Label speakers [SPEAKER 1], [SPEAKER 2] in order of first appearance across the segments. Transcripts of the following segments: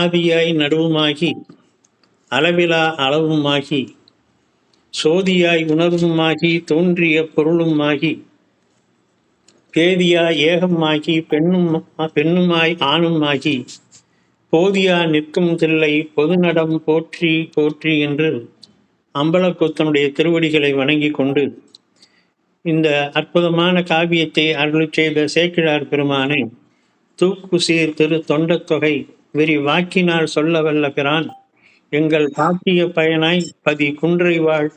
[SPEAKER 1] ஆதியாய் நடுவுமாகி அளவிலா அளவுமாகி சோதியாய் உணர்வுமாகி தோன்றிய பொருளுமாகி பேதியாய் ஏகமாகி பெண்ணுமாய் ஆணுமாகி போதியா நிற்கும் தில்லை பொதுநடம் போற்றி போற்றி என்று அம்பலக்கூத்தனுடைய திருவடிகளை வணங்கி கொண்டு இந்த அற்புதமான காவியத்தை அருளி செய்த சேக்கிழார் பெருமானை தூக்குசீர் திரு தொண்டத்தொகை வெறி வாக்கினால் சொல்ல வல்ல பிரான் எங்கள் பாக்கிய பயனாய் பதி குன்றை வாழ்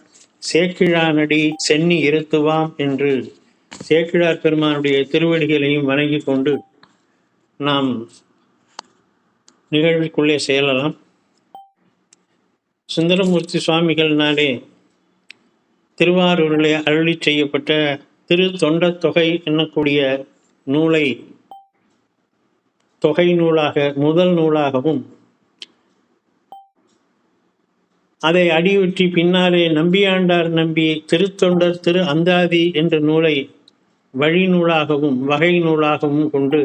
[SPEAKER 1] சேக்கிழானடி சென்னி இருத்துவாம் என்று சேக்கிழார் பெருமானுடைய திருவடிகளையும் வணங்கி கொண்டு நாம் நிகழ்வுக்குள்ளே செல்லலாம். சுந்தரமூர்த்தி சுவாமிகள்னாலே திருவாரூரிலே அருளி செய்யப்பட்ட திரு தொண்டத்தொகை என்னக்கூடிய நூலை தொகை நூலாக முதல் நூலாகவும் அதை அடியுற்றி பின்னாலே நம்பியாண்டார் நம்பி திருத்தொண்டர் திரு அந்தாதி என்ற நூலை வழி நூலாகவும் வகை நூலாகவும் கொண்டு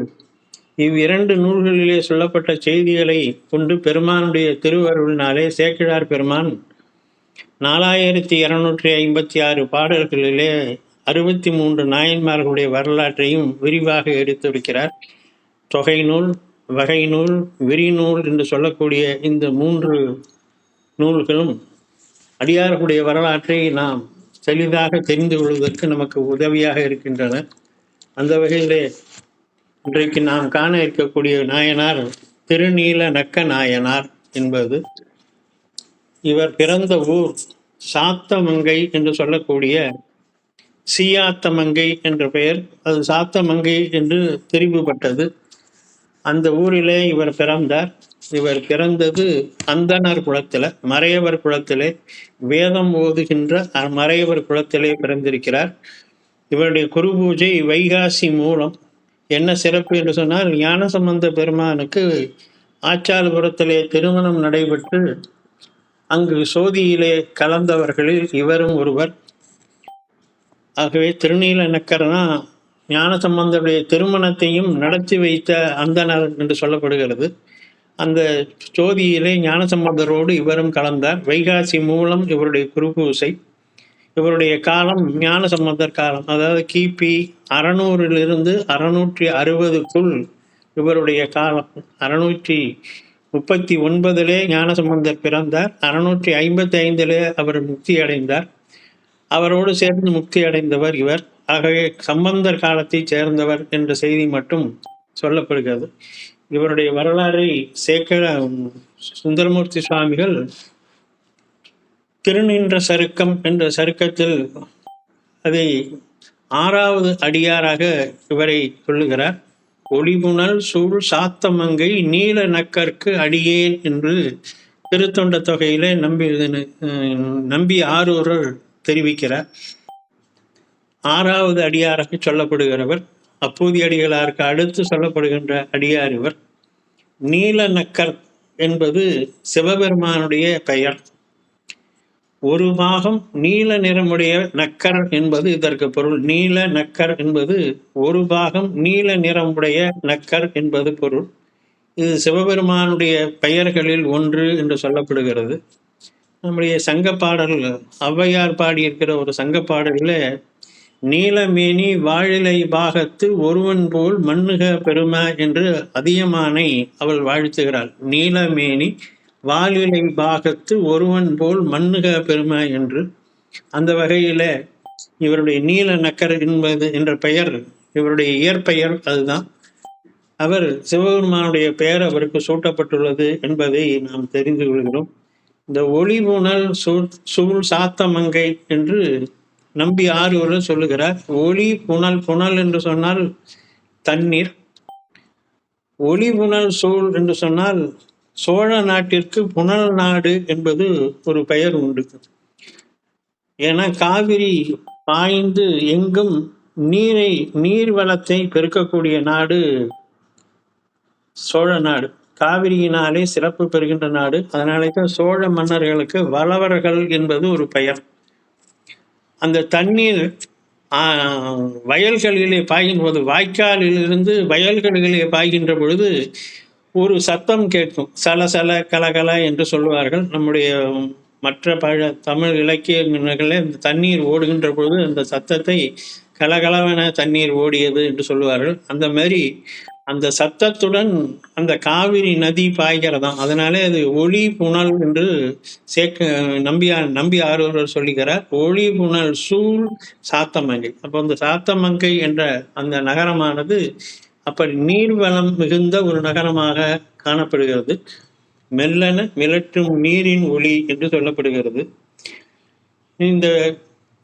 [SPEAKER 1] இவ்விரண்டு நூல்களிலே சொல்லப்பட்ட செய்திகளை கொண்டு பெருமானுடைய திருவருளினாலே சேக்கிழார் பெருமான் 4256 பாடல்களிலே 63 நாயன்மார்களுடைய வரலாற்றையும் விரிவாக எடுத்துரைக்கிறார். தொகை நூல், வகை நூல், விரிநூல் என்று சொல்லக்கூடிய இந்த 3 நூல்களும் அடியார்களுடைய வரலாற்றை நாம் தெளிவாக தெரிந்து கொள்வதற்கு நமக்கு உதவியாக இருக்கின்றன. அந்த வகையிலே இன்றைக்கு நாம் காண இருக்கக்கூடிய நாயனார் திருநீல நக்க நாயனார் என்பது. இவர் பிறந்த ஊர் சாத்தமங்கை என்று சொல்லக்கூடிய சீயாத்தமங்கை என்ற பெயர். அது சாத்தமங்கை என்று தெரிவுபட்டது. அந்த ஊரிலே இவர் பிறந்தார். இவர் பிறந்தது அந்தனர் குலத்தில், மறையவர் குலத்திலே, வேதம் ஓதுகின்ற மறையவர் குலத்திலே பிறந்திருக்கிறார். இவருடைய குரு பூஜை வைகாசி மூலம். என்ன சிறப்பு என்று சொன்னால், ஞானசம்பந்த பெருமானுக்கு ஆச்சாரபுரத்திலே திருமணம் நடைபெற்று அங்கு சோதியிலே கலந்தவர்களில் இவரும் ஒருவர். ஆகவே திருநீல நக்கர்னா ஞானசம்பந்தருடைய திருமணத்தையும் நடத்தி வைத்த அந்தனர் என்று சொல்லப்படுகிறது. அந்த சோதியிலே ஞானசம்பந்தரோடு இவரும் கலந்தார். வைகாசி மூலம் இவருடைய குருபூசை. இவருடைய காலம் ஞானசம்பந்தர் காலம், அதாவது கிபி 600 660க்குள் இவருடைய காலம். 639 ஞானசம்பந்தர் பிறந்தார். 655 அவர் முக்தி அடைந்தார். அவரோடு சேர்ந்து முக்தி அடைந்தவர் இவர். ஆகவே சம்பந்தர் காலத்தை சேர்ந்தவர் என்ற செய்தி மட்டும் சொல்லப்படுகிறது. இவருடைய வரலாறை சுந்தரமூர்த்தி சுவாமிகள் திருநின்ற சருக்கம் என்ற சருக்கத்தில் அதை 6வது அடியாராக இவரை சொல்லுகிறார். ஒளிபுணல் சூழ் சாத்தமங்கை நீல நக்கற்கு அடியேன் என்று திருத்தொண்ட தொகையிலே நம்பி ஆரூரர் தெரிவிக்கிறார். 6வது அடியாராக சொல்லப்படுகிறவர். அப்பூதி அடிகளாருக்கு அடுத்து சொல்லப்படுகின்ற அடியார் இவர். நீல நக்கர் என்பது சிவபெருமானுடைய பெயர். ஒரு பாகம் நீல நிறமுடைய நக்கர் என்பது இதற்கு பொருள். நீல நக்கர் என்பது ஒரு பாகம் நீல நிறமுடைய நக்கர் என்பது பொருள். இது சிவபெருமானுடைய பெயர்களில் ஒன்று என்று சொல்லப்படுகிறது. நம்முடைய சங்க பாடல், ஔவையார் பாடியிருக்கிற ஒரு சங்க பாடலில் நீலமேனி வாழிலை பாகத்து ஒருவன் போல் மண்ணுக பெருமை என்று அதியமானை அவள் வாழ்த்துகிறாள். நீலமேனி வாழிலை பாகத்து ஒருவன் போல் மண்ணுக பெருமை என்று. அந்த வகையில இவருடைய நீல நக்கர் என்பது என்ற பெயர் இவருடைய இயற்பெயர். அதுதான் அவர் சிவபெருமானுடைய பெயர் அவருக்கு சூட்டப்பட்டுள்ளது என்பதை நாம் தெரிந்து கொள்கிறோம். இந்த ஒளிபுணல் சூழ் சாத்தமங்கை என்று நம்பி ஆரூரர் சொல்லுகிறார். ஒளி புனல், புனல் என்று சொன்னால் தண்ணீர். ஒளி புனல் சூழ் என்று சொன்னால் சோழ நாட்டிற்கு புனல் நாடு என்பது ஒரு பெயர் உண்டு. ஏன்னா காவிரி பாய்ந்து எங்கும் நீர் வளத்தை பெருக்கக்கூடிய நாடு சோழ நாடு. காவிரியினாலே சிறப்பு பெறுகின்ற நாடு. அதனாலே தான் சோழ மன்னர்களுக்கு வளவர்கள் என்பது ஒரு பெயர். அந்த தண்ணீர் வயல்களிலே பாய்கின்ற போது, வாய்க்காலிலிருந்து வயல்களிலே பாய்கின்ற பொழுது ஒரு சத்தம் கேட்கும். சலசல கலகல என்று சொல்லுவார்கள். நம்முடைய மற்ற தமிழ் இலக்கிய நூல்களில் இந்த தண்ணீர் ஓடுகின்ற பொழுது அந்த சத்தத்தை கலகலவென தண்ணீர் ஓடியது என்று சொல்லுவார்கள். அந்த மாதிரி அந்த சத்தத்துடன் அந்த காவிரி நதி பாய்கிறதாம். அதனாலே அது ஒளி புனல் என்று நம்பி ஆரூரர் சொல்லுகிறார். ஒளி புனல் சூழ் சாத்தமங்கை. அப்போ அந்த சாத்தமங்கை என்ற அந்த நகரமானது அப்படி நீர்வளம் மிகுந்த ஒரு நகரமாக காணப்படுகிறது. மெல்லன மிளற்றும் நீரின் ஒளி என்று சொல்லப்படுகிறது. இந்த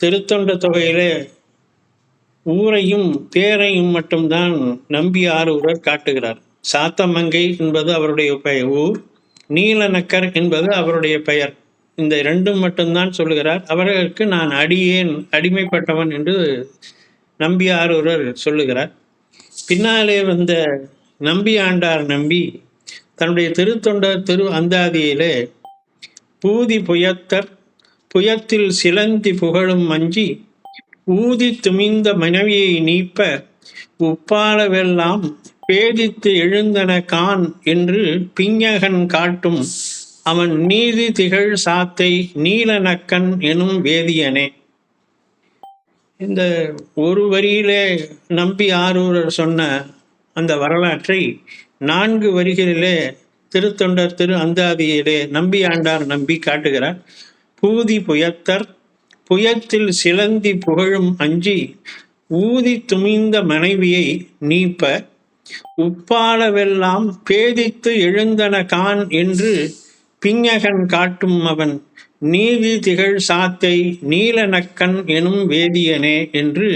[SPEAKER 1] திருத்தொண்ட தொகையிலே ஊரையும் பேரையும் மட்டும்தான் நம்பி ஆரூரர் காட்டுகிறார். சாத்தமங்கை என்பது அவருடைய ஊர், நீலநக்கர் என்பது அவருடைய பெயர். இந்த இரண்டும் மட்டும்தான் சொல்லுகிறார். அவர்களுக்கு நான் அடிமைப்பட்டவன் என்று நம்பி ஆரூரர் சொல்லுகிறார். பின்னாலே வந்த நம்பி ஆண்டார் நம்பி தன்னுடைய திருத்தொண்டர் திரு அந்தாதியிலே பூதி புயத்தர் புயத்தில் சிலந்தி புகழும் மஞ்சி ஊதி துமிந்த மனைவியை நீப்ப உப்பாளவெல்லாம் பேதித்து எழுந்தன கான் என்று பிஞகன் காட்டும் அவன் நீதி திகழ் சாத்தை நீலநக்கன் எனும் வேதியனே. இந்த ஒரு வரியிலே நம்பி ஆரூரர் சொன்ன அந்த வரலாற்றை 4 வரிகளிலே திருத்தொண்டர் திரு அந்தாதியிலே நம்பி ஆண்டார் நம்பி காட்டுகிறார். பூதி புயத்தர் புயத்தில் சிலந்தி புகழும் அஞ்சி ஊதி துமிந்த மனைவியை நீப்ப உப்பாளவெல்லாம் பேதித்து எழுந்தன கான் என்று பிஞகன் காட்டும் அவன் நீதி திகழ் சாத்தை நீலநக்கன் எனும் வேதியனே என்று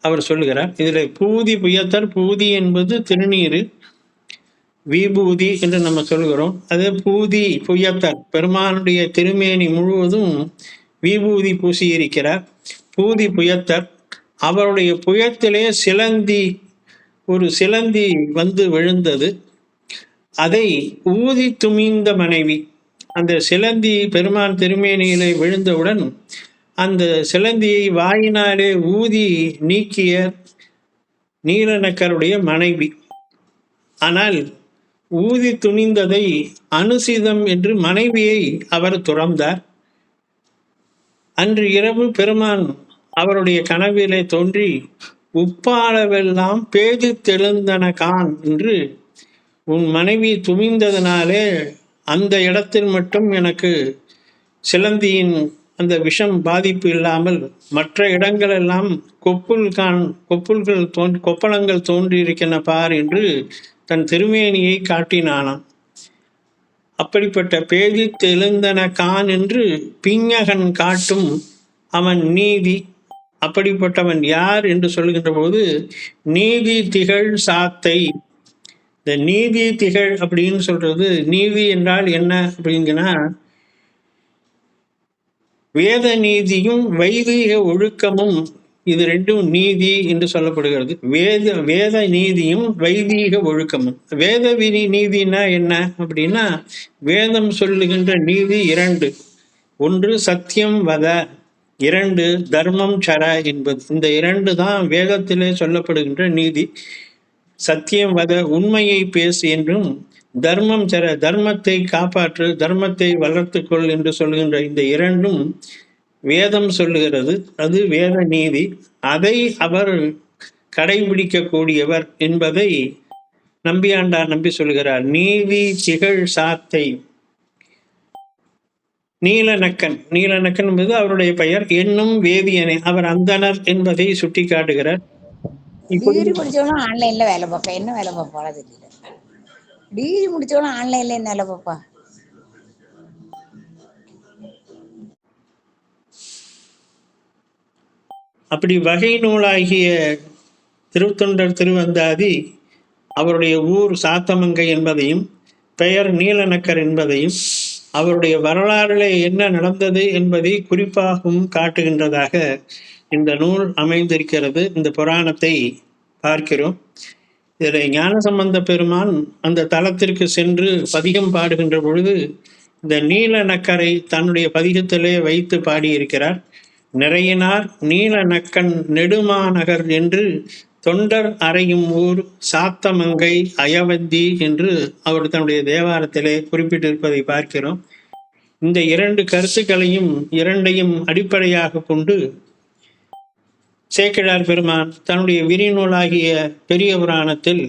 [SPEAKER 1] அவர் சொல்லுகிறார். இதில் பூதி புயத்தர், பூதி என்பது திருநீரு, விபூதி என்று நம்ம சொல்கிறோம். அது பூதி புயத்தர், பெருமானுடைய திருமேனி முழுவதும் விபூதி பூசியிருக்கிறார். பூதி புயத்தர், அவருடைய புயத்திலே ஒரு சிலந்தி வந்து விழுந்தது. அதை ஊதி துமிந்த மனைவி, அந்த சிலந்தி பெருமான் திருமேனியிலே விழுந்தவுடன் அந்த சிலந்தியை வாயினாலே ஊதி நீக்கிய நீலநக்கருடைய மனைவி. ஆனால் ஊதி துணிந்ததை அனுசிதம் என்று மனைவியை அவர் துறந்தார். அன்று இரவு பெருமான் அவருடைய கனவிலே தோன்றி உப்பாளவெல்லாம் பேதி தெழுந்தன கான் என்று, உன் மனைவி துமிந்ததனாலே அந்த இடத்தில் மட்டும் எனக்கு சிலந்தியின் அந்த விஷம் பாதிப்பு இல்லாமல் மற்ற இடங்களெல்லாம் கொப்பளங்கள் தோன்றியிருக்கின்ற பார் என்று தன் திருமேனியை காட்டினானாம். அப்படிப்பட்ட பேதி தெழுந்தன கான் என்று பிஞகன் காட்டும் அவன் நீதி. அப்படிப்பட்டவன் யார் என்று சொல்லுகின்ற போது நீதி திகழ் சாத்தை. இந்த நீதி திகழ் அப்படின்னு சொல்றது, நீதி என்றால் என்ன அப்படிங்கன்னா, வேத நீதியும் வைதிக ஒழுக்கமும், இது ரெண்டும் நீதி என்று சொல்லப்படுகிறது. வேத நீதியும் வைதீக ஒழுக்கமும். வேத விதி நீதினா என்ன அப்படின்னா, வேதம் சொல்லுகின்ற நீதி 2. ஒன்று சத்தியம் வத, 2 தர்மம் சர என்பது. இந்த 2 தான் வேதத்திலே சொல்லப்படுகின்ற நீதி. சத்தியம் வத, உண்மையை பேசு என்றும், தர்மம் சர, தர்மத்தை காப்பாற்று, தர்மத்தை வளர்த்துக்கொள் என்று சொல்கின்ற இந்த 2ம் வேதம் சொல்லுகிறது. அது வேத நீதி. அதை அவர் கடைபிடிக்கக்கூடியவர் என்பதை நம்பியாண்டார் நம்பி சொல்கிறார். நீதி திகழ் சாத்தை நீலநக்கன் என்பது அவருடைய பெயர் என்னும் வேதியனை, அவர் அந்தனர் என்பதை சுட்டி காட்டுகிறார்.
[SPEAKER 2] டிகிரி முடிச்சவனும் ஆன்லைன்ல வேலை பார்ப்பேன். என்ன வேலை பார்ப்பாளா தெரியல. டிகிரி முடிச்சவனும் ஆன்லைன்ல என்ன வேலை பார்ப்பா?
[SPEAKER 1] அப்படி வகை நூலாகிய திருத்தொண்டர் திருவந்தாதி அவருடைய ஊர் சாத்தமங்கை என்பதையும் பெயர் நீலநக்கர் என்பதையும் அவருடைய வரலாறுல என்ன நடந்தது என்பதை குறிப்பாகவும் காட்டுகின்றதாக இந்த நூல் அமைந்திருக்கிறது. இந்த புராணத்தை பார்க்கிறோம். இதில் ஞானசம்பந்த பெருமான் அந்த தலத்திற்கு சென்று பதிகம் பாடுகின்ற பொழுது இந்த நீலநக்கரை தன்னுடைய பதிகத்திலே வைத்து பாடியிருக்கிறார். நிறையினார் நீலநக்கன் நெடுமாநகர் என்று தொண்டர் அறையும் ஊர் சாத்தமங்கை அயவந்தி என்று அவர் தன்னுடைய தேவாரத்திலே குறிப்பிட்டிருப்பதை பார்க்கிறோம். இந்த இரண்டையும் அடிப்படையாக கொண்டு சேக்கிழார் பெருமான் தன்னுடைய விரிநூலாகிய பெரிய புராணத்தில்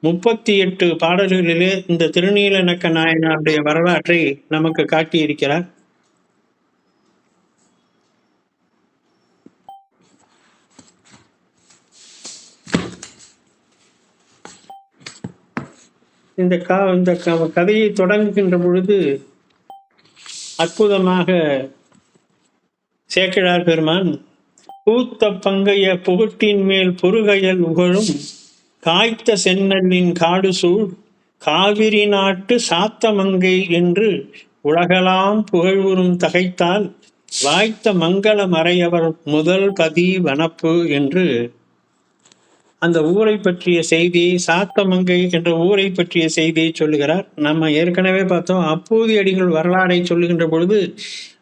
[SPEAKER 1] 38 பாடல்களிலே இந்த திருநீலநக்க நாயனாருடைய வரலாற்றை நமக்கு காட்டியிருக்கிறார். இந்த கதையை தொடங்குகின்ற பொழுது அற்புதமாக சேக்கிழார் பெருமான் பூத்த பங்கைய புகட்டின் மேல் பொறுகையல் உகழும் காய்த்த செந்நெல்லின் காடு சூழ் காவிரி நாட்டு சாத்தமங்கை என்று உலகலாம் புகழ்வுறும் தகைத்தால் வாய்த்த மங்கள மறையவர் முதல் பதி வனப்பு என்று அந்த ஊரை பற்றிய செய்தியை, சாத்தமங்கை என்ற ஊரை பற்றிய செய்தியை சொல்லுகிறார். நம்ம ஏற்கனவே பார்த்தோம், அப்பூதி அடிகள் வரலாறை சொல்லுகின்ற பொழுது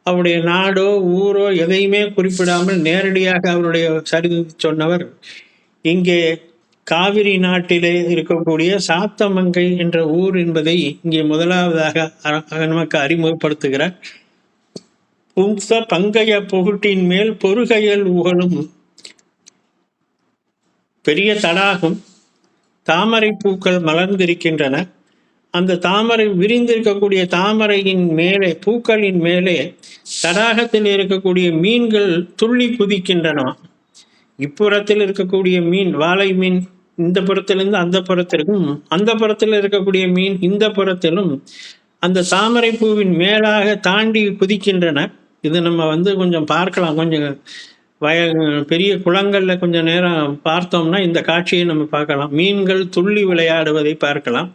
[SPEAKER 1] அவருடைய நாடோ ஊரோ எதையுமே குறிப்பிடாமல் நேரடியாக அவருடைய சரிதை சொன்னவர். இங்கே காவிரி நாட்டிலே இருக்கக்கூடிய சாத்தமங்கை என்ற ஊர் என்பதை இங்கே முதலாவதாக நமக்கு அறிமுகப்படுத்துகிறார். புத்த பங்கைய புகுட்டின் மேல் பொறுகையல் உகழும் பெரிய தடாகம், தாமரை பூக்கள் மலர்ந்திருக்கின்றன. அந்த தாமரை விரிந்திருக்கக்கூடிய தாமரையின் மேலே, பூக்களின் மேலே தடாகத்தில் இருக்கக்கூடிய மீன்கள் துள்ளி குதிக்கின்றன. இப்புறத்தில் இருக்கக்கூடிய மீன், வாழை மீன் இந்த புறத்திலிருந்து அந்த புறத்திற்கும், அந்த புறத்தில் இருக்கக்கூடிய மீன் இந்த புறத்திலும் அந்த தாமரை பூவின் மேலாக தாண்டி குதிக்கின்றன. இது நம்ம கொஞ்சம் பார்க்கலாம். கொஞ்சம் பெரிய குளங்கள்ல கொஞ்சம் நேரம் பார்த்தோம்னா இந்த காட்சியை நம்ம பார்க்கலாம். மீன்கள் துள்ளி விளையாடுவதை பார்க்கலாம்.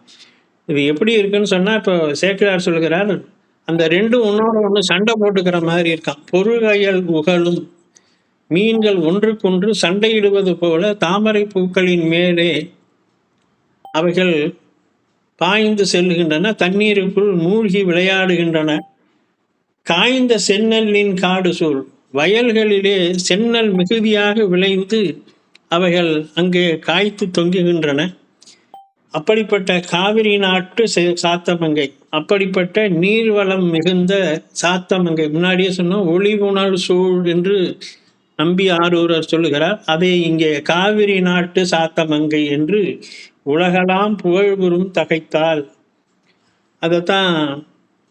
[SPEAKER 1] இது எப்படி இருக்குன்னு சொன்னா, இப்போ சேக்கிழார் சொல்கிறார், அந்த ரெண்டும் ஒன்னோட ஒன்று சண்டை போட்டுக்கிற மாதிரி இருக்கான். பொறுகையல் உகழும், மீன்கள் ஒன்றுக்கொன்று சண்டையிடுவது போல தாமரை பூக்களின் மேலே அவைகள் பாய்ந்து செல்லுகின்றன, தண்ணீருக்குள் மூழ்கி விளையாடுகின்றன. காய்ந்த செந்நெல்லின் காடு சூழ், வயல்களிலே செந்நெல் மிகுதியாக விளைந்து அவைகள் அங்கே காய்த்து தொங்குகின்றன. அப்படிப்பட்ட காவிரி நாட்டு சாத்தமங்கை, அப்படிப்பட்ட நீர்வளம் மிகுந்த சாத்தமங்கை, முன்னாடியே சொன்னோம் ஒளிவுணர் சூழ் என்று நம்பி ஆரூரர் சொல்லுகிறார். அதை இங்கே காவிரி நாட்டு சாத்தமங்கை என்று உலகலாம் புகழ்வுறும் தகைத்தால், அதைத்தான்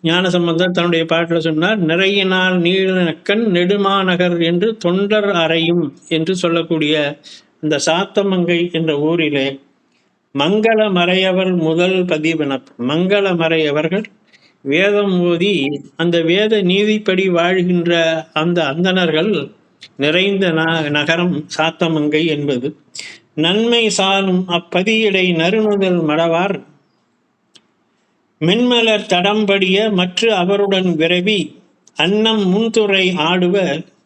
[SPEAKER 1] ஞானசம்பந்தர் தன்னுடைய பாட்டில் சொன்னார். நிறையினால் நீலநக்கன் நெடுமாநகர் என்று தொண்டர் அறையும் என்று சொல்லக்கூடிய இந்த சாத்தமங்கை என்ற ஊரிலே மங்கள மறையவர் முதல் பதிவனப், மங்கள மறையவர்கள் வேதம் ஓதி அந்த வேத நீதிப்படி வாழ்கின்ற அந்த அந்தணர்கள் நிறைந்த நகரம் சாத்தமங்கை என்பது. நன்மை சாலும் அப்பதியிடை நறுமுதல் மடவார் மென்மலர் தடம்படிய மற்ற அவருடன் விரவி அன்னம் முன்துறை ஆடுவ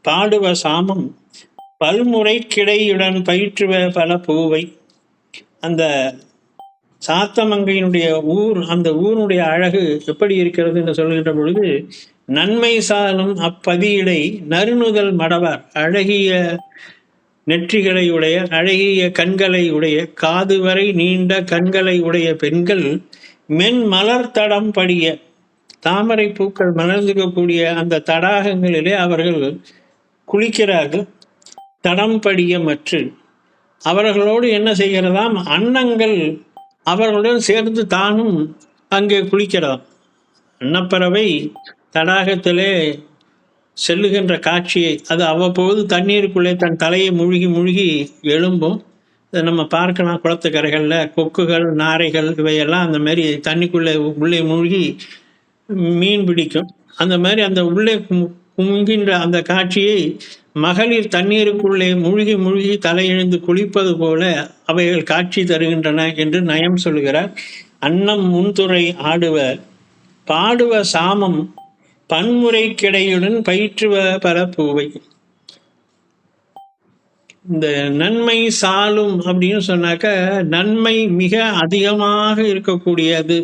[SPEAKER 1] பாடுவ சாமம் பல்முறை கிடையுடன் பயிற்றுவ பல பூவை. அந்த சாத்தமங்கையினுடைய ஊர், அந்த ஊருடைய அழகு எப்படி இருக்கிறது என்று சொல்கின்ற பொழுது, நன்மை சாலும் அப்பதியிடை நறுநுதல் மடவார், அழகிய நெற்றிகளை உடைய, அழகிய கண்களை உடைய, காது வரை நீண்ட கண்களை உடைய பெண்கள் மென் மலர் தடம் படிய, தாமரை பூக்கள் மலர்ந்திருக்கக்கூடிய அந்த தடாகங்களிலே அவர்கள் குளிக்கிறார்கள். தடம் படிய மற்ற அவர்களோடு என்ன செய்கிறதாம், அன்னங்கள் அவர்களுடன் சேர்ந்து தானும் அங்கே குளிக்கிறதாம். அன்னப்பறவை தடாகத்திலே செல்லுகின்ற காட்சியை, அது அவ்வப்போது தண்ணீருக்குள்ளே தன் தலையை மூழ்கி மூழ்கி எழும்பும். இதை நம்ம பார்க்கலாம். குளத்துக்கரைகளில் கொக்குகள், நாரைகள் இவையெல்லாம் அந்த மாதிரி தண்ணிக்குள்ளே உள்ளே மூழ்கி மீன் பிடிக்கும். அந்த மாதிரி அந்த உள்ளே குங்குகின்ற அந்த காட்சியை மகளிர் தண்ணீருக்குள்ளே மூழ்கி மூழ்கி தலையெழுந்து குளிப்பது போல அவைகள் காட்சி தருகின்றன என்று நயம் சொல்கிறார். அன்னம் முன்துறை ஆடுவ பாடுவ சாமம் பன்முறை கிடையுடன் பயிற்றுவ பல பூவை. இந்த நன்மை சாலும் அப்படின்னு சொன்னாக்க, நன்மை மிக அதிகமாக இருக்கக்கூடியது.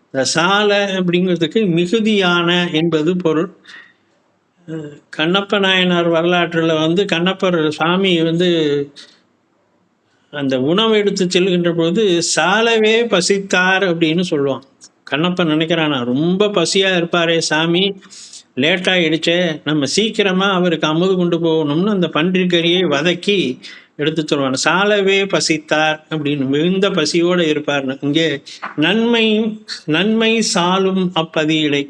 [SPEAKER 1] இந்த சால அப்படிங்கிறதுக்கு மிகுதியான என்பது பொருள். கண்ணப்ப நாயனார் வரலாற்றில் கண்ணப்பர் சாமி அந்த உணவு எடுத்து செல்கின்ற போது சாலவே பசித்தார் அப்படின்னு சொல்லுவான். கண்ணப்பன் நினைக்கிறானா, ரொம்ப பசியா இருப்பாரே சாமி, லேட் ஆயிடுச்சே, நம்ம சீக்கிரமா அவருக்கு அமுது கொண்டு போகணும்னு அந்த பன்றிக்கறியை வதக்கி எடுத்து சொல்லுவாங்க. சாலவே பசித்தார் அப்படின்னு, மிகுந்த பசியோட இருப்பார்னு. இங்கே நன்மை சாலும் அப்பதியிடை,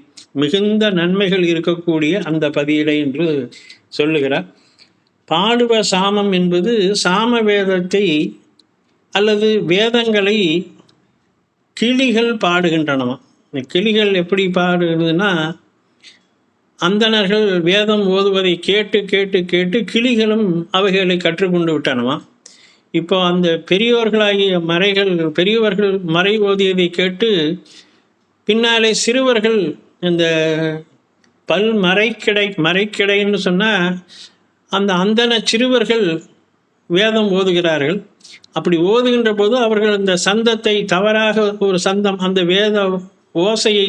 [SPEAKER 1] மிகுந்த நன்மைகள் இருக்கக்கூடிய அந்த பதியிடை என்று சொல்லுகிறார். பாடுவ சாமம் என்பது சாம வேதத்தை அல்லது வேதங்களை கிளிகள் பாடுகின்றனவா. இந்த கிளிகள் எப்படி பாடுகிறதுனா, அந்தணர்கள் வேதம் ஓதுவதை கேட்டு கேட்டு கேட்டு கிளிகளும் அவைகளை கற்றுக்கொண்டு விட்டனவா. இப்போ அந்த பெரியோர்களாகிய பெரியவர்கள் மறை ஓதியதை கேட்டு பின்னாலே சிறுவர்கள் இந்த மறைக்கிடைன்னு சொன்னால் அந்த அந்தன சிறுவர்கள் வேதம் ஓதுகிறார்கள். அப்படி ஓதுகின்ற போது அவர்கள் அந்த சந்தத்தை தவறாக, ஒரு சந்தம் அந்த வேத ஓசையை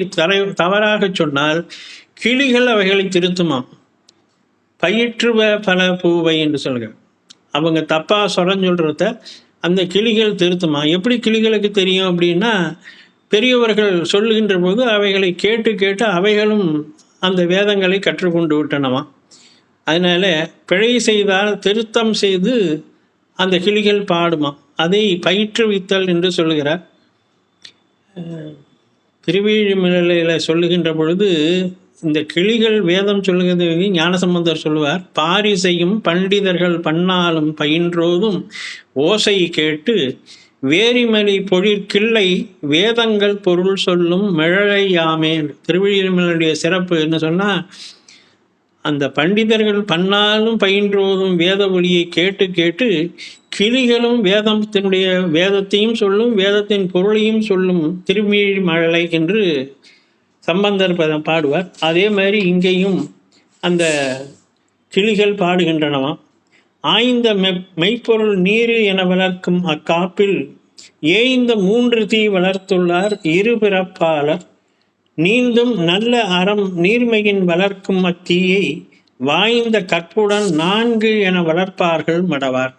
[SPEAKER 1] தவறாக சொன்னால் கிளிகள் அவைகளை திருத்துமாம். பயிற்றுவ பல பூவை என்று சொல்கிறார். அவங்க தப்பா சொல்றத அந்த கிளிகள் திருத்துமா. எப்படி கிளிகளுக்கு தெரியும் அப்படின்னா, பெரியவர்கள் சொல்லுகின்ற போது அவைகளை கேட்டு கேட்டு அவைகளும் அந்த வேதங்களை கற்றுக்கொண்டு விட்டனவா. அதனால பிழை செய்தால் திருத்தம் செய்து அந்த கிளிகள் பாடுமா. அதை பயிற்றுவித்தல் என்று சொல்லுகிறார். திருவிழிமிழலையில் சொல்லுகின்ற பொழுது இந்த கிளிகள் வேதம் சொல்லுகிறது ஞானசம்பந்தர் சொல்லுவார். பாரிசையும் பண்டிதர்கள் பண்ணாலும் பயின்றோதும் ஓசை கேட்டு வேரிமலி பொழிற்கிள்ளை வேதங்கள் பொருள் சொல்லும் மிழலை யாமே. திருவிழிமிழலுடைய சிறப்பு என்ன சொன்னால், அந்த பண்டிதர்கள் பண்ணாலும் பயின்றோதும் வேத ஒளியை கேட்டு கேட்டு கிளிகளும் வேதத்தையும் சொல்லும், வேதத்தின் பொருளையும் சொல்லும் திருமிழி மழலை என்று சம்பந்தர் பாடுவார். அதே மாதிரி இங்கேயும் அந்த கிளிகள் பாடுகின்றனவாம். ஆய்ந்த மெய்ப்பொருள் நீரு என வளர்க்கும் அக்காப்பில் ஏய்ந்த 3 தீ வளர்த்துள்ளார் இருபிறப்பாளர், நீந்தும் நல்ல அறம் நீர்மையின் வளர்க்கும் அத்தீயை வாய்ந்த கற்புடன் 4 என வளர்ப்பார்கள் மடவார்.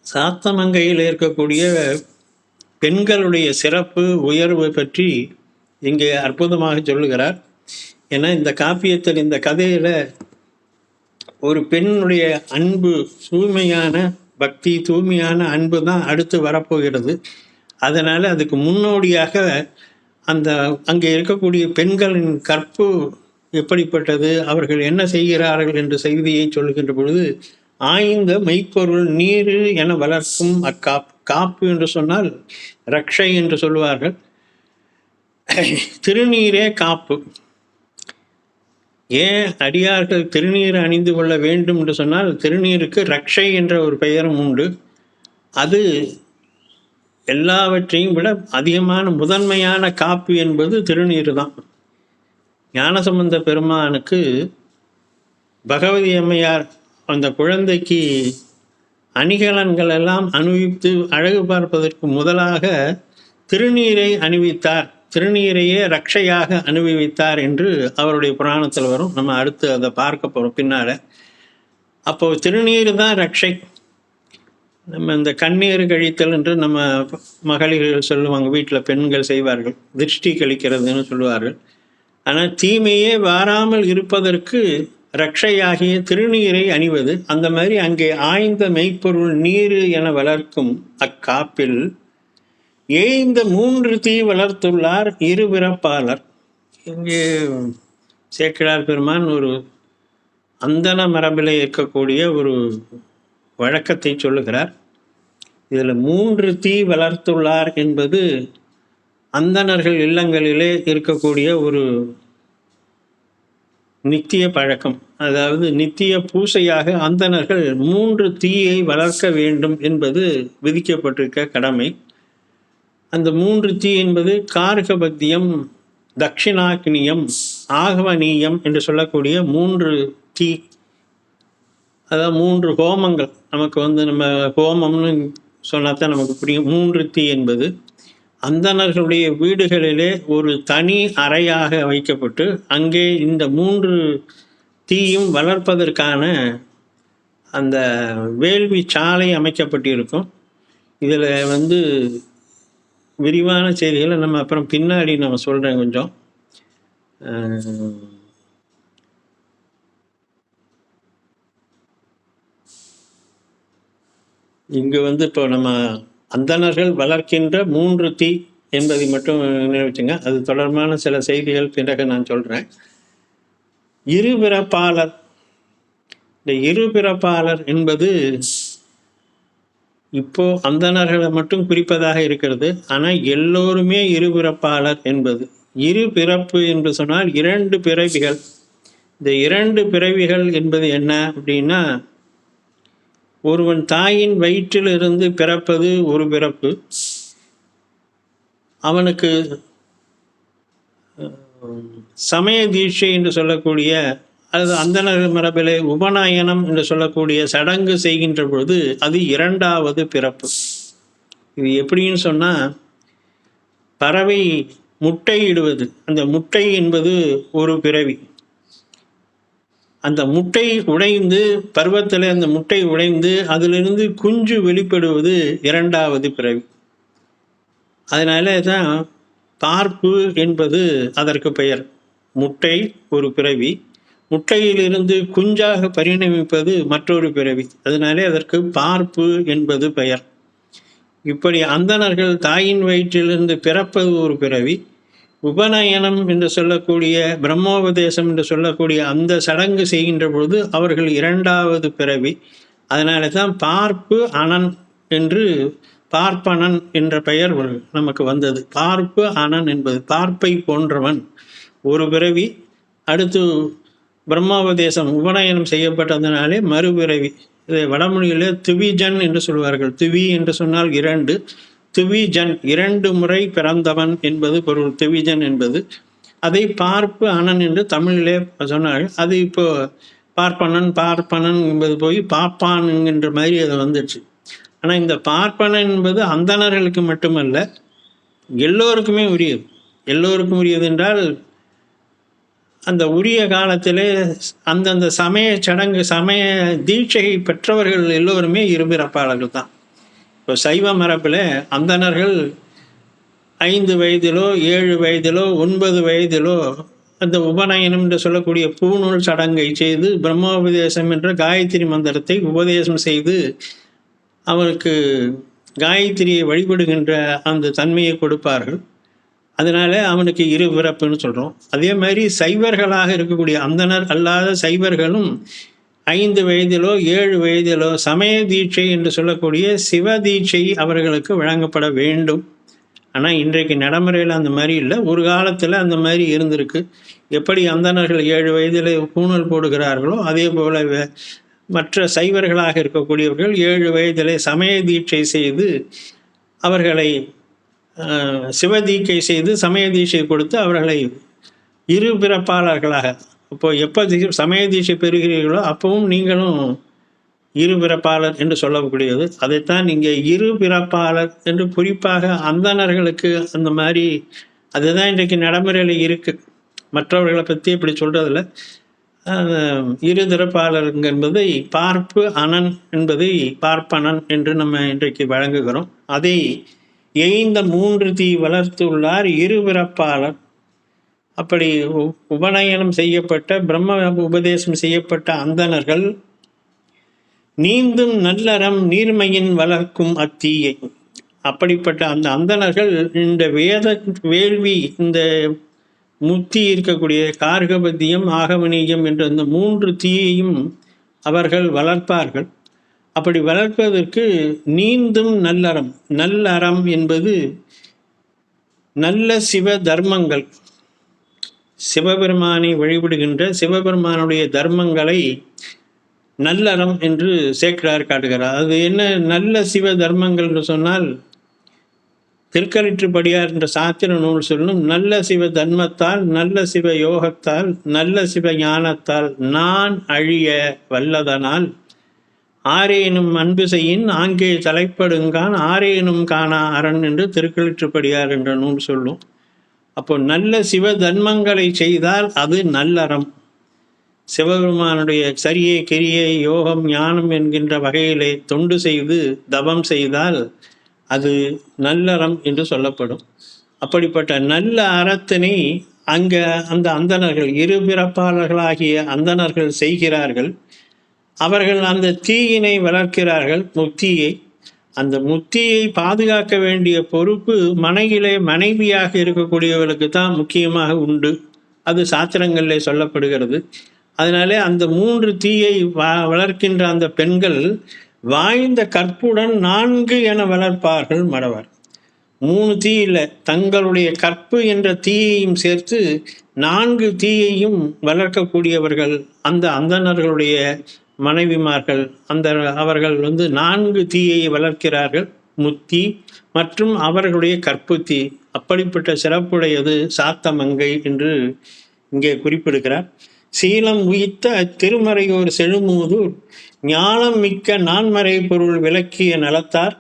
[SPEAKER 1] சாத்தமங்கையில் இருக்கக்கூடிய பெண்களுடைய சிறப்பு உயர்வு பற்றி இங்கே அற்புதமாக சொல்லுகிறார். ஏன்னா இந்த காப்பியத்தில், இந்த கதையில் ஒரு பெண்ணுடைய அன்பு, தூய்மையான பக்தி, தூய்மையான அன்பு தான் அடுத்து வரப்போகிறது. அதனால் அதுக்கு முன்னோடியாக அந்த அங்கே இருக்கக்கூடிய பெண்களின் கற்பு எப்படிப்பட்டது, அவர்கள் என்ன செய்கிறார்கள் என்ற செய்தியை சொல்லுகின்ற பொழுது, ஆய்ந்த மெய்ப்பொருள் நீரு என வளர்க்கும் அக்காப்பு. காப்பு என்று சொன்னால் ரக்ஷை என்று சொல்லுவார்கள். திருநீரே காப்பு. ஏன் அடியார்கள் திருநீர் அணிந்து கொள்ள வேண்டும் என்று சொன்னால், திருநீருக்கு ரக்ஷை என்ற ஒரு பெயரும் உண்டு. அது எல்லாவற்றையும் விட அதிகமான முதன்மையான காப்பு என்பது திருநீர் தான். ஞானசம்பந்த பெருமானுக்கு பகவதி அம்மையார் அந்த குழந்தைக்கு அணிகலன்கள் எல்லாம் அணிவித்து அழகு பார்ப்பதற்கு முதலாக திருநீரை அணிவித்தார், திருநீரையே ரக்ஷையாக அனுபவித்தார் என்று அவருடைய புராணத்தில் வரும். நம்ம அடுத்து அதை பார்க்க போகிறோம் பின்னால். அப்போ திருநீர் தான் ரக்ஷை. நம்ம இந்த கண்ணீர் கழித்தல் என்று நம்ம மகளிர்கள் சொல்லுவாங்க, வீட்டில் பெண்கள் செய்வார்கள், திருஷ்டி கழிக்கிறதுன்னு சொல்லுவார்கள். ஆனால் தீமையே வாராமல் இருப்பதற்கு ரக்ஷையாகிய திருநீரை அணிவது. அந்த மாதிரி அங்கே ஆய்ந்த மெய்ப்பொருள் நீரு என வளர்க்கும் அக்காப்பில் ஏய்ந்த 3 தீ வளர்த்துள்ளார் இருபிறப்பாளர். இங்கே சேக்கிழார் பெருமான் ஒரு அந்தன மரபில் இருக்கக்கூடிய ஒரு வழக்கத்தை சொல்லுகிறார். இதில் 3 தீ வளர்த்துள்ளார் என்பது அந்தணர்கள் இல்லங்களிலே இருக்கக்கூடிய ஒரு நித்திய பழக்கம். அதாவது நித்திய பூசையாக அந்தணர்கள் 3 தீயை வளர்க்க வேண்டும் என்பது விதிக்கப்பட்டிருக்க கடமை. அந்த 3 தீ என்பது கார்கபத்தியம், தட்சிணாக்னியம், ஆகவனீயம் என்று சொல்லக்கூடிய 3 தீ. அதாவது 3 ஹோமங்கள். நமக்கு நம்ம ஹோமம்னு சொன்னாதான் நமக்கு புரியும். 3 தீ என்பது அந்தணர்களுடைய வீடுகளிலே ஒரு தனி அறையாக வைக்கப்பட்டு அங்கே இந்த 3 தீயும் வளர்ப்பதற்கான அந்த வேள்வி சாலை அமைக்கப்பட்டிருக்கும். இதில் வந்து விரிவான செய்திகளை நம்ம அப்புறம் பின்னாடி நம்ம சொல்கிறேன் கொஞ்சம். இங்கு வந்து இப்போ நம்ம அந்தணர்கள் வளர்க்கின்ற 3 தீ என்பதை மட்டும் நினைவச்சுங்க. அது தொடர்பான சில செய்திகள் பிறகு நான் சொல்கிறேன். இருபிறப்பாளர். இந்த இருபிறப்பாளர் என்பது இப்போ அந்தணர்களை மட்டும் குறிப்பதாக இருக்கிறது. ஆனால் எல்லோருமே இருபிறப்பாளர் என்பது. இரு பிறப்பு என்று சொன்னால் 2 பிறவிகள். இந்த 2 பிறவிகள் என்பது என்ன அப்படின்னா, ஒருவன் தாயின் வயிற்றிலிருந்து பிறப்பது ஒரு பிறப்பு. அவனுக்கு சமய தீட்சை என்று சொல்லக்கூடிய, அல்லது அந்தணர் மரபிலே உபநயனம் என்று சொல்லக்கூடிய சடங்கு செய்கின்ற பொழுது அது 2வது பிறப்பு. இது எப்படின்னு சொன்னால், பறவை முட்டை இடுவது, அந்த முட்டை என்பது ஒரு பிறவி. அந்த முட்டை உடைந்து, பருவத்தில் அந்த முட்டை உடைந்து அதிலிருந்து குஞ்சு வெளிப்படுவது 2வது பிறவி. அதனால தான் பார்ப்பு என்பது அதற்கு பெயர். முட்டை ஒரு பிறவி, முட்டையிலிருந்து குஞ்சாக பரிணமிப்பது மற்றொரு பிறவி. அதனாலே அதற்கு பார்ப்பு என்பது பெயர். இப்படி அந்தணர்கள் தாயின் வயிற்றிலிருந்து பிறப்பது ஒரு பிறவி. உபநயனம் என்று சொல்லக்கூடிய, பிரம்மோபதேசம் என்று சொல்லக்கூடிய அந்த சடங்கு செய்கின்ற பொழுது அவர்கள் 2வது பிறவி. அதனால தான் பார்ப்பு அனன் என்று, பார்ப்பனன் என்ற பெயர் நமக்கு வந்தது. பார்ப்பு அனன் என்பது பார்ப்பை போன்றவன் ஒரு பிறவி. அடுத்து பிரம்மோபதேசம் உபநயனம் செய்யப்பட்டதனாலே மறுபிறவி. இதை வடமொழியில் திவிஜன் என்று சொல்வார்கள். திவி என்று சொன்னால் 2, திவிஜன் 2 முறை பிறந்தவன் என்பது பொருள். திவிஜன் என்பது. அதை பார்ப்பு அனன் என்று தமிழிலே சொன்னார்கள். அது இப்போ பார்ப்பனன் பார்ப்பனன் என்பது போய் பாப்பான் என்கின்ற மாதிரி அது வந்துடுச்சு. ஆனால் இந்த பார்ப்பனன் என்பது அந்தணர்களுக்கு மட்டுமல்ல, எல்லோருக்குமே உரியது. எல்லோருக்கும் உரியது என்றால், அந்த உரிய காலத்திலே அந்தந்த சமய சடங்கு, சமய தீட்சையை பெற்றவர்கள் எல்லோருமே இருபிறப்பாளர்கள் தான். இப்போ சைவ மரபில் அந்தணர்கள் 5 வயதிலோ 7 வயதிலோ 9 வயதிலோ அந்த உபநயனம் என்று சொல்லக்கூடிய பூநூல் சடங்கை செய்து பிரம்மோபதேசம் என்ற காயத்ரி மந்திரத்தை உபதேசம் செய்து அவருக்கு காயத்ரியை வழிபடுகின்ற அந்த தன்மையை கொடுப்பார்கள். அதனால அவனுக்கு இருபிறப்புன்னு சொல்கிறோம். அதே மாதிரி சைவர்களாக இருக்கக்கூடிய அந்தணர் அல்லாத சைவர்களும் 5 வயதிலோ 7 வயதிலோ சமய தீட்சை என்று சொல்லக்கூடிய சிவ தீட்சை அவர்களுக்கு வழங்கப்பட வேண்டும். ஆனால் இன்றைக்கு நடைமுறையில் அந்த மாதிரி இல்லை. ஒரு காலத்தில் அந்த மாதிரி இருந்திருக்கு. எப்படி அந்தணர்கள் 7 வயதில் பூணல் போடுகிறார்களோ அதே போல மற்ற சைவர்களாக இருக்கக்கூடியவர்கள் 7 வயதிலே சமய தீட்சை செய்து அவர்களை சிவதீட்சை செய்து சமய தீட்சை கொடுத்து அவர்களை இருபிறப்பாளர்களாக, இப்போ எப்போ சமய தீட்சை பெறுகிறீர்களோ அப்பவும் நீங்களும் இருபிறப்பாளர் என்று சொல்லக்கூடியது. அதைத்தான் இங்கே இருபிறப்பாளர் என்று குறிப்பாக அந்தணர்களுக்கு அந்த மாதிரி, அதுதான் இன்றைக்கு நடைமுறையில் இருக்குது. மற்றவர்களை பற்றி இப்படி சொல்கிறதில்ல. இருதிறப்பாளர் என்பதை பார்ப்பு அனன் என்பதை பார்ப்பனன் என்று நம்ம இன்றைக்கு வழங்குகிறோம். அதை எய்ந்த 3 தீ வளர்த்துள்ளார் இருபிறப்பாளர். அப்படி உபநயனம் செய்யப்பட்ட, பிரம்ம உபதேசம் செய்யப்பட்ட அந்தணர்கள் நீந்தும் நல்லறம் நீர்மையின் வளர்க்கும் அத்தீயை. அப்படிப்பட்ட அந்த அந்தணர்கள் இந்த வேத வேள்வி, இந்த முத்தி இருக்கக்கூடிய கார்கபத்தியம் ஆகமனீயம் என்ற இந்த 3 தீயையும் அவர்கள் வளர்ப்பார்கள். அப்படி வளர்ப்பதற்கு நீந்தும் நல்லறம், நல்லறம் என்பது நல்ல சிவ தர்மங்கள், சிவபெருமானை வழிபடுகின்ற சிவபெருமானுடைய தர்மங்களை நல்லறம் என்று சேக்கிழார் காட்டுகிறார். அது என்ன நல்ல சிவ தர்மங்கள் என்று சொன்னால், திருக்கலிற்றுப்படியார் என்ற சாத்திர நூல் சொல்லும், நல்ல சிவ தர்மத்தால், நல்ல சிவ யோகத்தால், நல்ல சிவ ஞானத்தால் நான் அழிய வல்லதனால் ஆரேனும் அன்பு செய்யின் ஆங்கே தலைப்படுங்கான் ஆரேனும் காணா அரண் என்று திருக்கலிற்றுப்படியார் என்ற நூல் சொல்லும். அப்போ நல்ல சிவ தர்மங்களை செய்தால் அது நல்லறம். சிவபெருமானுடைய சரியை கிரியை யோகம் ஞானம் என்கின்ற வகையிலே தொண்டு செய்து தவம் செய்தால் அது நல்லறம் என்று சொல்லப்படும். அப்படிப்பட்ட நல்ல அறத்தினை அந்த அந்தணர்கள் இருபிறப்பாளர்களாகிய அந்தணர்கள் செய்கிறார்கள். அவர்கள் அந்த தீயினை வளர்க்கிறார்கள், முக்தியை. அந்த முக்தியை பாதுகாக்க வேண்டிய பொறுப்பு மனையிலே மனைவியாக இருக்கக்கூடியவர்களுக்கு தான் முக்கியமாக உண்டு. அது சாத்திரங்களிலே சொல்லப்படுகிறது. அதனாலே அந்த 3 தீயை வளர்க்கின்ற அந்த பெண்கள் வாய்ந்த கற்புடன் 4 என வளர்ப்பார்கள் மடவர். 3 தீ இல்லை, தங்களுடைய கற்பு என்ற தீயையும் சேர்த்து 4 தீயையும் வளர்க்கக்கூடியவர்கள் அந்த அந்தணர்களுடைய மனைவிமார்கள். அவர்கள் 4 தீயை வளர்க்கிறார்கள், முத்தி மற்றும் அவர்களுடைய கற்பு தீ. அப்படிப்பட்ட சிறப்புடையது சாத்தமங்கை என்று இங்கே குறிப்பிடுகிறார். சீலம் உயித்த அத்திருமறையோர் செழுமூதூர் ஞானம் மிக்க நான்மறை பொருள் விளக்கிய நலத்தார்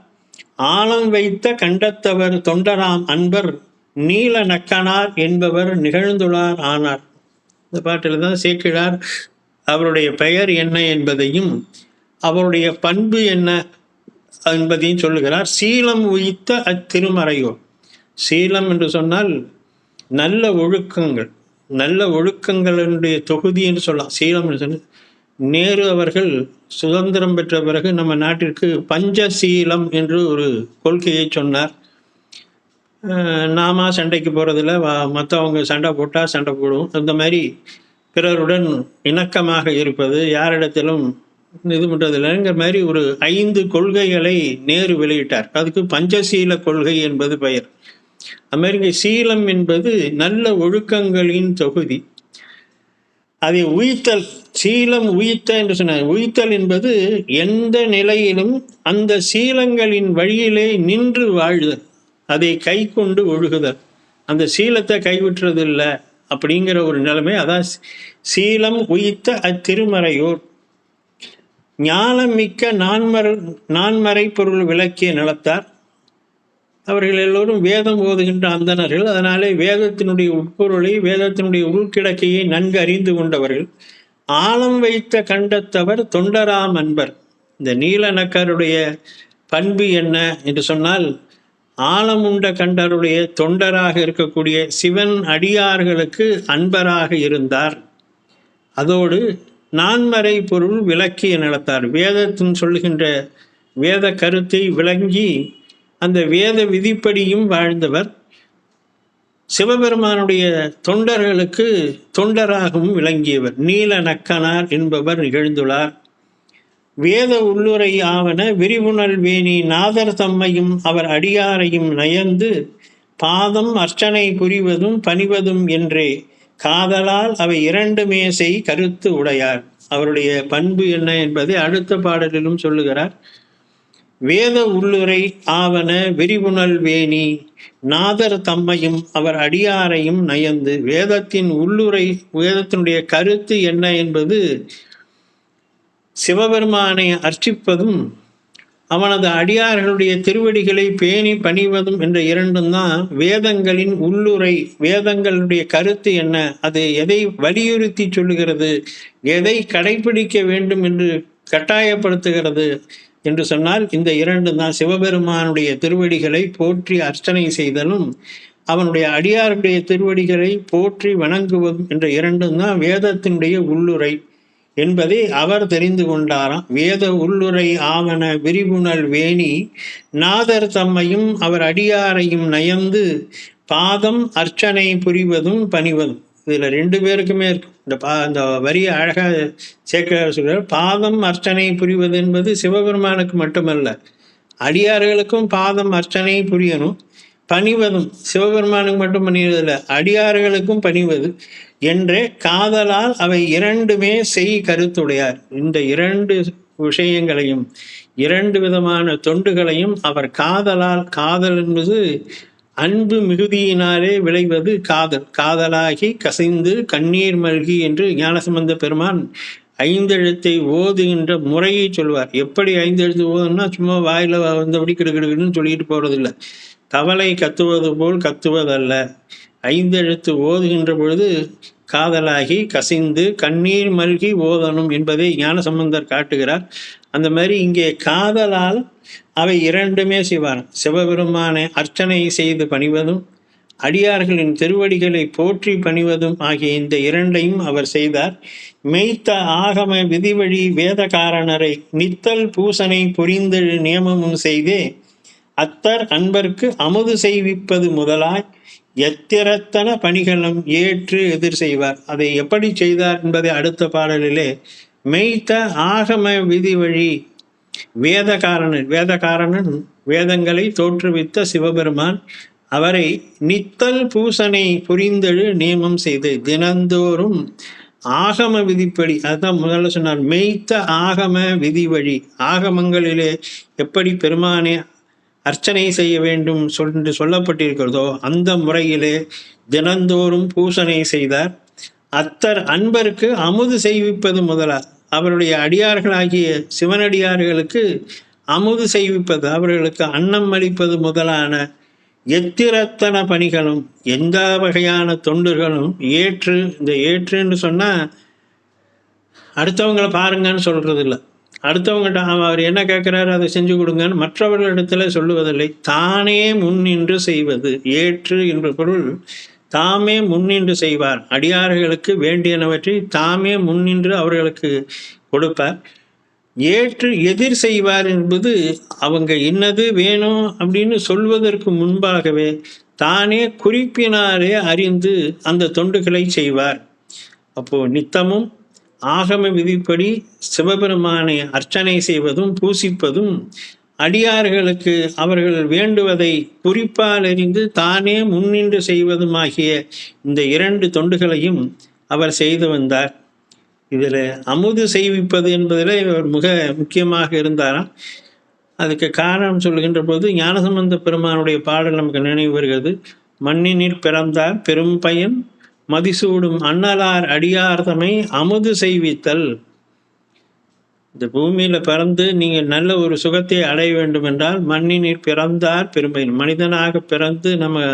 [SPEAKER 1] ஆழம் வைத்த கண்டத்தவர் தொண்டராம் அன்பர் நீல நக்கனார் என்பவர் நிகழ்ந்துளார் ஆனார். இந்த பாட்டில் தான் சேக்கிழார் அவருடைய பெயர் என்ன என்பதையும் அவருடைய பண்பு என்ன என்பதையும் சொல்லுகிறார். சீலம் உயித்த அத்திருமறையோர். சீலம் என்று சொன்னால் நல்ல ஒழுக்கங்கள், நல்ல ஒழுக்கங்களுடைய தொகுதி என்று சொல்லலாம். சீலம் என்று சொன்னால் நேரு அவர்கள் சுதந்திரம் பெற்ற பிறகு நம்ம நாட்டிற்கு பஞ்சசீலம் என்று ஒரு கொள்கையை சொன்னார். நாம சண்டைக்கு போகிறதில்ல, மற்றவங்க சண்டை போட்டால் சண்டை போடுவோம். அந்த மாதிரி பிறருடன் இணக்கமாக இருப்பது, யாரிடத்திலும் இது பண்ணுறதில்லைங்கிற மாதிரி ஒரு 5 கொள்கைகளை நேரு வெளியிட்டார். அதுக்கு பஞ்சசீல கொள்கை என்பது பெயர். அமெரிக்க சீலம் என்பது நல்ல ஒழுக்கங்களின் தொகுதி. அதை உயித்தல், சீலம் உயித்த என்று சொன்னார். உயித்தல் என்பது எந்த நிலையிலும் அந்த சீலங்களின் வழியிலே நின்று வாழ்தல், அதை கை கொண்டு ஒழுகுதல். அந்த சீலத்தை கைவிட்டுறதில்லை அப்படிங்கிற ஒரு நிலைமை. அதான் சீலம் உயித்த அத்திருமறையோர் ஞானம் மிக்க நான்மறை பொருள் விளக்கிய நலத்தார். அவர்கள் எல்லோரும் வேதம் ஓதுகின்ற அந்தணர்கள். அதனாலே வேதத்தினுடைய உட்பொருளை, வேதத்தினுடைய உள்கிடக்கையை நன்கு அறிந்து கொண்டவர்கள். ஆழம் வைத்த கண்டத்தவர் தொண்டராம் அன்பர். இந்த நீலநக்கருடைய பண்பு என்ன என்று சொன்னால், ஆழமுண்ட கண்டருடைய தொண்டராக இருக்கக்கூடிய சிவன் அடியார்களுக்கு அன்பராக இருந்தார். அதோடு நான்மறை பொருள் விளக்கிய நடத்தார். வேதத்தின் சொல்லுகின்ற வேத கருத்தை விளங்கி அந்த வேத விதிப்படியும் வாழ்ந்தவர். சிவபெருமானுடைய தொண்டர்களுக்கு தொண்டராகவும் விளங்கியவர். நீல நக்கனார் என்பவர் நிகழ்ந்துள்ளார். வேத உள்ளுரை ஆவன விரிவுணல் வேணி நாதர் தம்மையும் அவர் அடியாரையும் நயந்து பாதம் அர்ச்சனை புரிவதும் பணிவதும் என்றே காதலால் அவை 2மே செய் கருத்து உடையார். அவருடைய பண்பு என்ன என்பதை அடுத்த பாடலிலும் சொல்லுகிறார். வேத உள்ளுரை ஆவன விரிவுணல் வேணி நாதர் தம்மையும் அவர் அடியாரையும் நயந்து. வேதத்தின் உள்ளுரை, வேதத்தினுடைய கருத்து என்ன என்பது சிவபெருமானை அர்ச்சிப்பதும் அவனது அடியார்களுடைய திருவடிகளை பேணி பணிவதும் என்ற 2ம் தான் வேதங்களின் உள்ளுரை. வேதங்களுடைய கருத்து என்ன, அது எதை வலியுறுத்தி சொல்லுகிறது, எதை கடைபிடிக்க வேண்டும் என்று கட்டாயப்படுத்துகிறது என்று சொன்னால் இந்த 2ம் தான். சிவபெருமானுடைய திருவடிகளை போற்றி அர்ச்சனை செய்தலும் அவனுடைய அடியாருடைய திருவடிகளை போற்றி வணங்குவதும் என்ற 2ம் தான் வேதத்தினுடைய உள்ளுரை என்பதை அவர் தெரிந்து கொண்டாராம். வேத உள்ளுரை ஆவன விரிவுணல் வேணி நாதர் தம்மையும் அவர் அடியாரையும் நயந்து பாதம் அர்ச்சனை புரிவதும் பணிவதும். இதில் 2 பேருக்குமே இருக்கும். இந்த வரியை அழகாக சேக்கிழார் சொல்றார். பாதம் அர்ச்சனை புரிவது என்பது சிவபெருமானுக்கு மட்டுமல்ல, அடியார்களுக்கும் பாதம் அர்ச்சனை புரியணும். பணிவதும் சிவபெருமானுக்கு மட்டும் பணிவதில்லை, அடியார்களுக்கும் பணிவது என்றே காதலால் அவை 2மே செய் கருத்துடையார். இந்த 2 விஷயங்களையும் 2 விதமான தொண்டுகளையும் அவர் காதலால், காதல் என்பது அன்பு மிகுதியினாலே விளைவது காதல். காதலாகி கசிந்து கண்ணீர் மல்கி என்று ஞானசம்பந்த பெருமான் 5 எழுத்தை ஓதுகின்ற முறையை சொல்வார். எப்படி 5 எழுத்து ஓதுன்னா சும்மா வாயில வந்தபடி கிடுக்கிடுன்னு சொல்லிட்டு போறதில்லை. தவளை கத்துவது போல் கத்துவதல்ல. 5 எழுத்து ஓதுகின்ற பொழுது காதலாகி கசிந்து கண்ணீர் மல்கி ஓதணும் என்பதை ஞானசம்பந்தர் காட்டுகிறார். அந்த மாதிரி இங்கே காதலால் அவை இரண்டுமே செய்வார். சிவபெருமானை அர்ச்சனை செய்து பணிவதும் அடியார்களின் திருவடிகளை போற்றி பணிவதும் ஆகிய இந்த இரண்டையும் அவர் செய்தார். மெய்த்த ஆகம விதிவழி வேதகாரணரை நித்தல் பூசனை புரிந்தெழு நியமமும் செய்தே அத்தர் அன்பர்க்கு அமுது செய்விப்பது முதலாய் எத்திரத்தன பணிகளும் ஏற்று எதிர் செய்வார். அதை எப்படி செய்தார் என்பதை அடுத்த பாடலிலே மெய்த்த ஆகம விதி வழி வேதகாரணன் வேதங்களை தோற்றுவித்த சிவபெருமான் அவரை நித்தல் பூசனை புரிந்தெழு நியமம் செய்து தினந்தோறும் ஆகம விதிப்படி, அதுதான் முதல்ல சொன்னார், மெய்த்த ஆகம விதி வழி, ஆகமங்களிலே எப்படி பெருமானே அர்ச்சனை செய்ய வேண்டும் என்று சொல்லப்பட்டிருக்கிறதோ அந்த முறையிலே தினந்தோறும் பூசனை செய்தார். அத்தர் அன்பருக்கு அமுது செய்விப்பது முதலா, அவருடைய அடியார்களாகிய சிவனடியார்களுக்கு அமுது செய்விப்பது, அவர்களுக்கு அன்னம் அளிப்பது முதலான எத்திரத்தன பணிகளும் எந்த வகையான தொண்டுகளும் ஏற்று, இந்த ஏற்றுன்னு சொன்னால் அடுத்தவங்களை பாருங்கன்னு சொல்கிறது இல்லை, அடுத்தவங்கள்ட்ட அவர் என்ன கேட்குறாரு அதை செஞ்சு கொடுங்கன்னு மற்றவர்களிடத்துல சொல்லுவதில்லை, தானே முன்னின்று செய்வது. ஏற்று என்ற பொருள் தாமே முன்னின்று செய்வார். அடியார்களுக்கு வேண்டியனவற்றை தாமே முன்னின்று அவர்களுக்கு கொடுப்பார். ஏற்று எதிர் செய்வார் என்பது அவங்க இன்னது வேணும் அப்படின்னு சொல்வதற்கு முன்பாகவே தானே குறிப்பினாரே அறிந்து அந்த தொண்டுகளை செய்வார். அப்போ நித்தமும் ஆகம விதிப்படி சிவபெருமானை அர்ச்சனை செய்வதும் பூசிப்பதும் அடியார்களுக்கு அவர்கள் வேண்டுவதை குறிப்பால் அறிந்து தானே முன்னின்று செய்வதுமாகிய இந்த இரண்டு தொண்டுகளையும் அவர் செய்து வந்தார். இதில் அமுது செய்விப்பது என்பதில் இவர் மிக முக்கியமாக இருந்தாராம். அதுக்கு காரணம் சொல்கின்ற போது ஞானசம்பந்த பெருமானுடைய பாடல் நமக்கு நினைவு வருகிறது. மண்ணினிற் பிறந்தார் பெரும் பயன் மதிசூடும் அண்ணலார் அடியார்தமை அமுது செய்வித்தல். இந்த பூமியில பிறந்து நீங்கள் நல்ல ஒரு சுகத்தை அடைய வேண்டும் என்றால் மண்ணினிற் பிறந்தார் பெரும்பயன், மனிதனாக பிறந்து நம்ம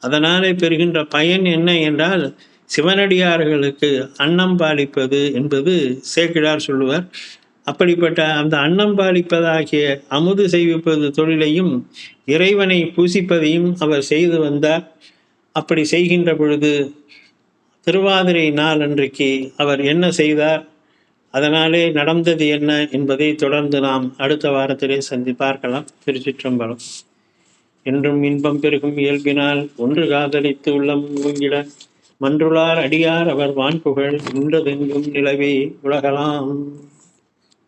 [SPEAKER 1] அதனாலே பெறுகின்ற பயன் என்ன என்றால் சிவனடியார்களுக்கு அன்னம் பாலிப்பது என்பது சேக்கிழார் சொல்லுவார். அப்படிப்பட்ட அந்த அன்னம் பாலிப்பதாகிய அமுது செய்விப்பது தொழிலையும் இறைவனை பூசிப்பதையும் அவர் செய்து வந்தார். அப்படி செய்கின்ற பொழுது திருவாதிரை நாள் அன்றைக்கு அவர் என்ன செய்தார், அதனாலே நடந்தது என்ன என்பதை தொடர்ந்து நாம் அடுத்த வாரத்திலே பார்க்கலாம். திருச்சிற்றம்பலம். என்றும் இன்பம் பெருகும் இயல்பினால் ஒன்று காதலித்து உள்ளம் மூங்கிட மன்றுளார் அடியார் அவர் வான்புகழ் இன்றதெங்கும் நிலவே உலகலாம்.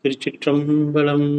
[SPEAKER 1] திருச்சிற்றம்பலம்.